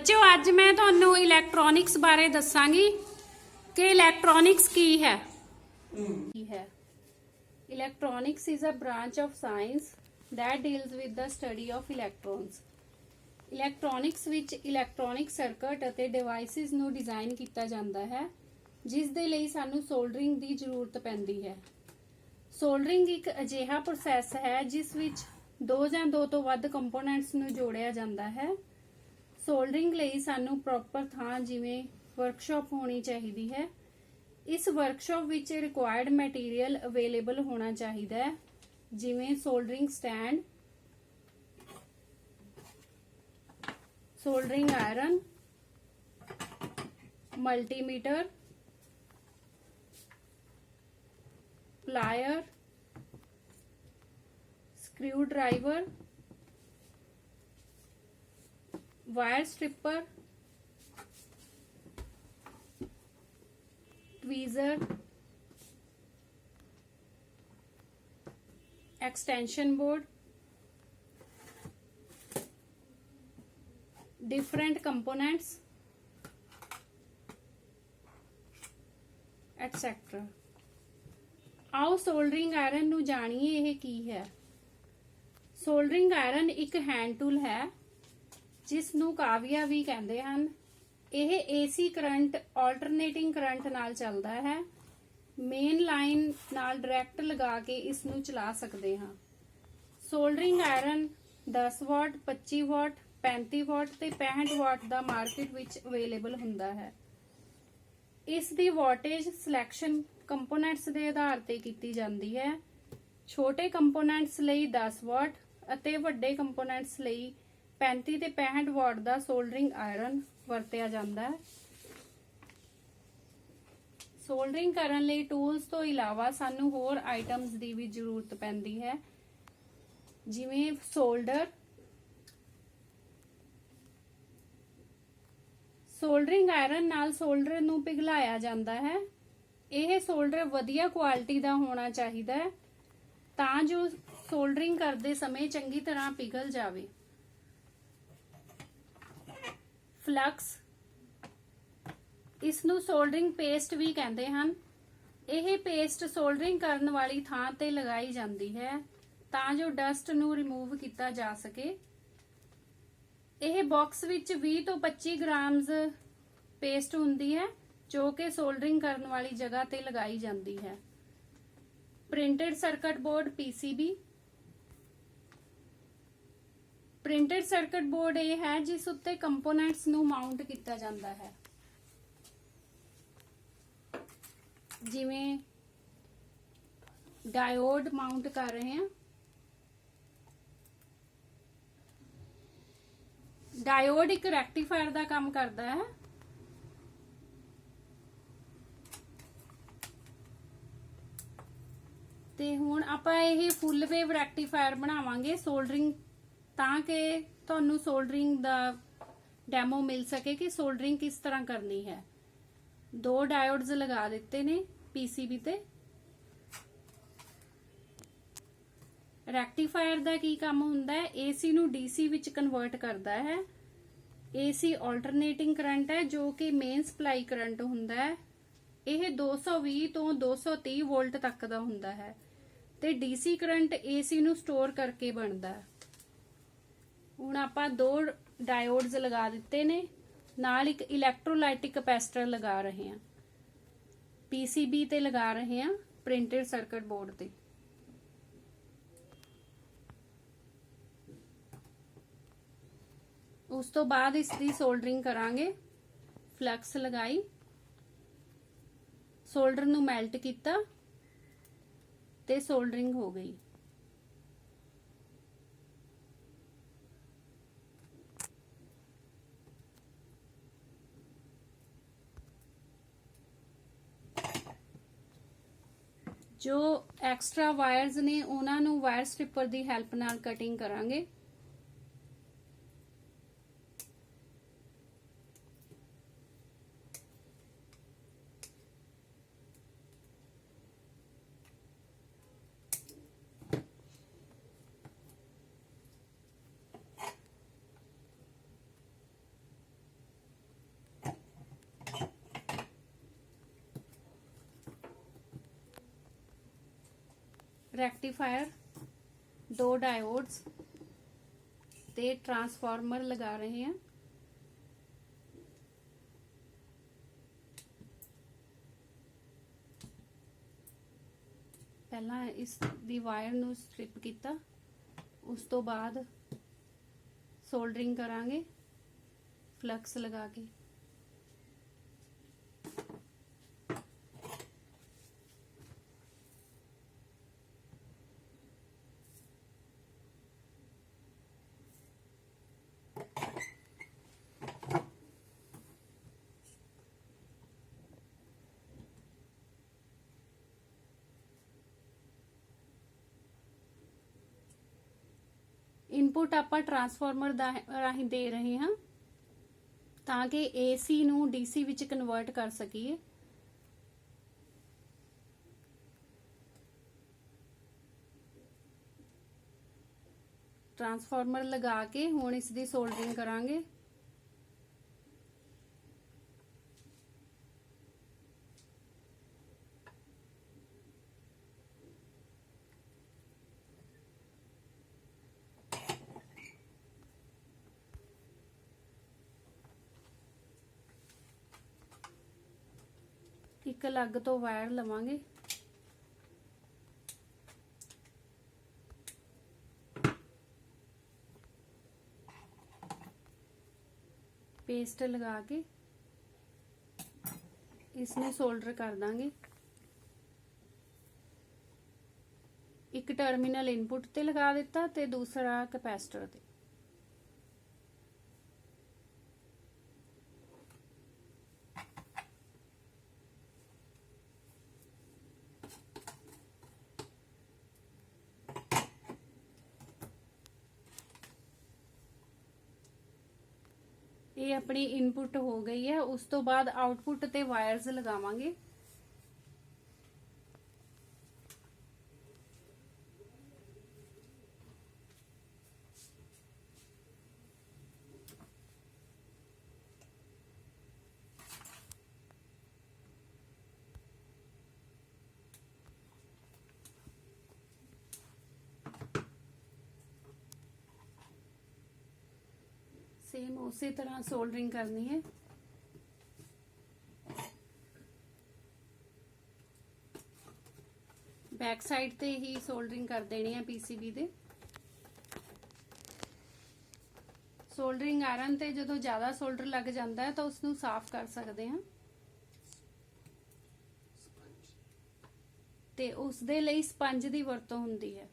बच्चों अज मैं तुहानू इलैक्ट्रॉनिक्स बारे दसांगी कि इलैक्ट्रॉनिक्स की है। Electronics is a branch of science that deals with the study of electrons. Electronics which electronic circuit ਅਤੇ डिवाइसिस ਨੂੰ डिजाइन ਕੀਤਾ ਜਾਂਦਾ ਹੈ ਜਿਸ ਦੇ ਲਈ ਸਾਨੂੰ सोल्डरिंग ਦੀ ਜ਼ਰੂਰਤ ਪੈਂਦੀ ਹੈ। सोल्डरिंग ਇੱਕ ਅਜਿਹਾ ਪ੍ਰੋਸੈਸ ਹੈ ਜਿਸ ਵਿੱਚ ਦੋ ਜਾਂ ਦੋ ਤੋਂ ਵੱਧ ਕੰਪੋਨੈਂਟਸ ਨੂੰ ਜੋੜਿਆ ਜਾਂਦਾ ਹੈ। सोल्डरिंग ਲਈ ਸਾਨੂੰ ਪ੍ਰੋਪਰ ਥਾਂ ਜਿਵੇਂ ਵਰਕਸ਼ਾਪ ਹੋਣੀ ਚਾਹੀਦੀ ਹੈ। ਇਸ ਵਰਕਸ਼ਾਪ ਵਿੱਚ ਰਿਕੁਆਇਰਡ ਮਟੀਰੀਅਲ ਅਵੇਲੇਬਲ ਹੋਣਾ ਚਾਹੀਦਾ ਹੈ ਜਿਵੇਂ soldering stand, soldering iron, multimeter, plier, screw driver, wire stripper, tweezer, extension board, different components etcetera. आओ सोल्डरिंग आयरन नू जानिए यह की है। सोल्डरिंग आयरन एक हैंड टूल है जिस नू काविया भी कहते हैं। यह एसी करंट ऑल्टरनेटिंग करंट नाल चलता है। मेन लाइन नाल डायरैक्ट लगा के इस नू चला सकते हैं। सोल्डरिंग आयरन 10 वाट, 25 वाट, 35 वाट ते 65 वाट का मार्केट विच अवेलेबल हुंदा है। इस दी वाटेज सिलैक्शन कंपोनेंट्स के आधार ते कीती जांदी है। छोटे कंपोनेंट्स लई 10 वाट अते वड्डे कंपोनेंट्स लई 35 ते 65 वाट का सोल्डरिंग आयरन वरतिया जांदा है। सोल्डरिंग करन लई टूल्स तो इलावा सानू होर आइटम्स की भी जरूरत पैंदी है जिवें सोल्डर। सोल्डरिंग आयरन नाल सोल्डर नू पिघलाया जाता है। यह सोल्डर वधिया क्वालिटी का होना चाहिए तां जो सोल्डरिंग करते समय चंगी तरह पिघल जाए। फ्लक्स, इसनू सोल्डरिंग पेस्ट भी कहते हैं। यह पेस्ट सोल्डरिंग करने वाली थां ते लगाई जाती है तां जो डस्ट नू रिमूव किया जा सके। यह बॉक्स विच 20 तो 25 ग्राम्स पेस्ट हुंदी है जो कि सोल्डरिंग करने वाली जगह ते लगाई जाती है। Printed circuit board PCB. Printed circuit board यह है जिस उत्ते कंपोनेंट्स नू माउंट किया जाता है जिवें डायोड माउंट कर रहे हैं। डायोड एक रैक्टिफायर का काम करता है। ते हुण आपां यह फुल वेव रैक्टिफायर बनावांगे सोल्डरिंग तां कि तुहानू सोल्डरिंग दा डैमो मिल सके कि सोल्डरिंग किस तरह करनी है। दो डायोड्स लगा दिते ने पीसीबी ते। रैक्टिफायर दा की काम हुंदा है, एसी नू डीसी विच कन्वर्ट करता है। एसी ऑल्टरनेटिंग करंट है जो कि मेन सप्लाई करंट हुंदा है। यह 220 तो 230 वोल्ट तक दा हुंदा है ते डीसी करंट एसी नू स्टोर करके बनदा है। हुण आपां दो डायोड्स लगा दिते ने नाल एक इलैक्ट्रोलाइटिक कैपेसिटर लगा रहे हैं। पीसीबी ते लगा रहे हैं प्रिंटेड सर्किट बोर्ड ते। उस तो बाद इसकी सोल्डरिंग करांगे। फ्लक्स लगाई, सोल्डर नू मैल्ट किया ते सोल्डरिंग हो गई। जो एक्स्ट्रा वायर्स ने उन्हां नू वायर स्ट्रिपर की हैल्प नाल कटिंग करांगे। ਰੈਕਟੀਫਾਇਰ, 2 डायोड्स ਤੇ ट्रांसफार्मर लगा रहे हैं। पहला इस दी वायर नू स्ट्रिप किया, उस तो बाद सोल्डरिंग करांगे फ्लक्स लगा के। इनपुट ਆਪਾਂ ट्रांसफार्मर ਰਾਹੀਂ ਦੇ ਰਹੇ ਹਾਂ ਤਾਂ ਕਿ AC ਨੂੰ DC ਵਿੱਚ ਕਨਵਰਟ ਕਰ ਸਕੀਏ। ट्रांसफार्मर ਲਗਾ ਕੇ ਹੁਣ ਇਸ ਦੀ ਸੋਲਡਰਿੰਗ ਕਰਾਂਗੇ। ਇੱਕ ਅਲੱਗ ਤੋਂ ਵਾਇਰ ਲਵਾਂਗੇ। पेस्ट लगा के इसमें सोल्डर कर देंगे। एक टर्मिनल इनपुट ते लगा दिता ते दूसरा कैपेसिटर ते। ये अपनी इनपुट हो गई है। उस तो बाद आउटपुट ते वायर्स लगावांगे। सेम उसी तरह सोल्डरिंग करनी है। बैक साइड ते ही सोल्डरिंग कर देनी है पीसीबी दे। सोल्डरिंग आयरन ते जदों ज्यादा सोल्डर लग जाता है तो उसनू साफ कर सकते हैं ते उस दे लई स्पंज दी वरतों हुंदी है।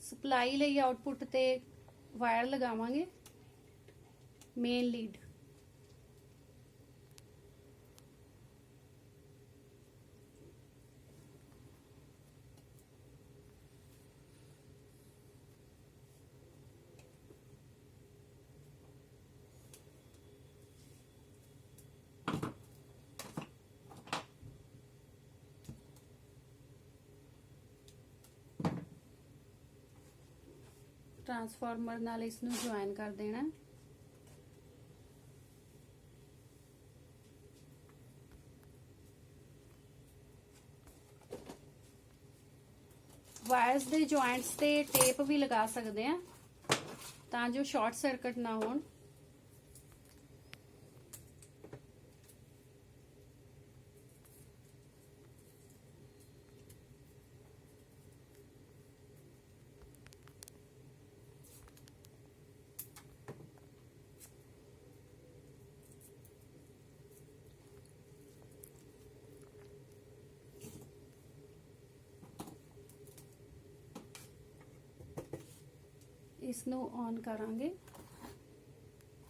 सप्लाई ਲਈ आउटपुट ते वायर लगावांगे। मेन लीड ट्रांसफार्मर नाल इसनू ज्वाइन कर देना। वायर्स दे जॉइंट्स ते टेप भी लगा सकते हैं तां जो शॉर्ट सर्किट ना होण। इसनू ऑन करांगे।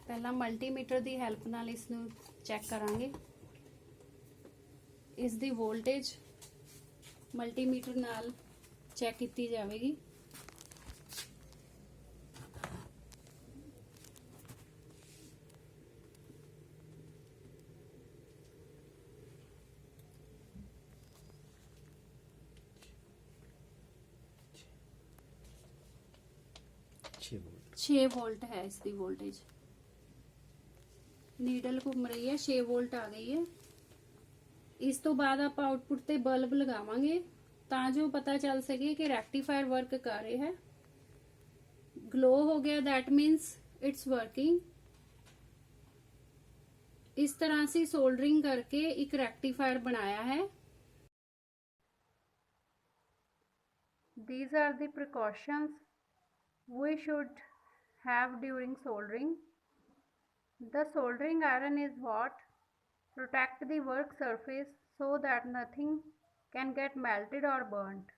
पहला मल्टीमीटर की हेल्प नाल इसनू चेक करांगे। इस दी वोल्टेज मल्टीमीटर नाल चेक की जाएगी। 6 वोल्ट है इसकी वोल्टेज। नीडल घूम रही है, 6 वोल्ट आ गई है। इस तो बाद आप आउटपुट ते बल्ब लगावांगे ਤਾਂ जो पता चल सके कि रेक्टिफायर वर्क कर रहे है। ग्लो हो गया, दैट मीन्स इट्स वर्किंग। इस तरह से सोल्डरिंग करके एक रेक्टिफायर बनाया है। These are the precautions we should have during soldering. The soldering iron is hot. Protect the work surface so that nothing can get melted or burnt.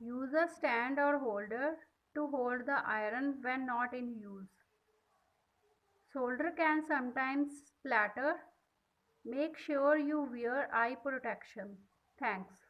Use a stand or holder to hold the iron when not in use. Solder can sometimes splatter. Make sure you wear eye protection. Thanks.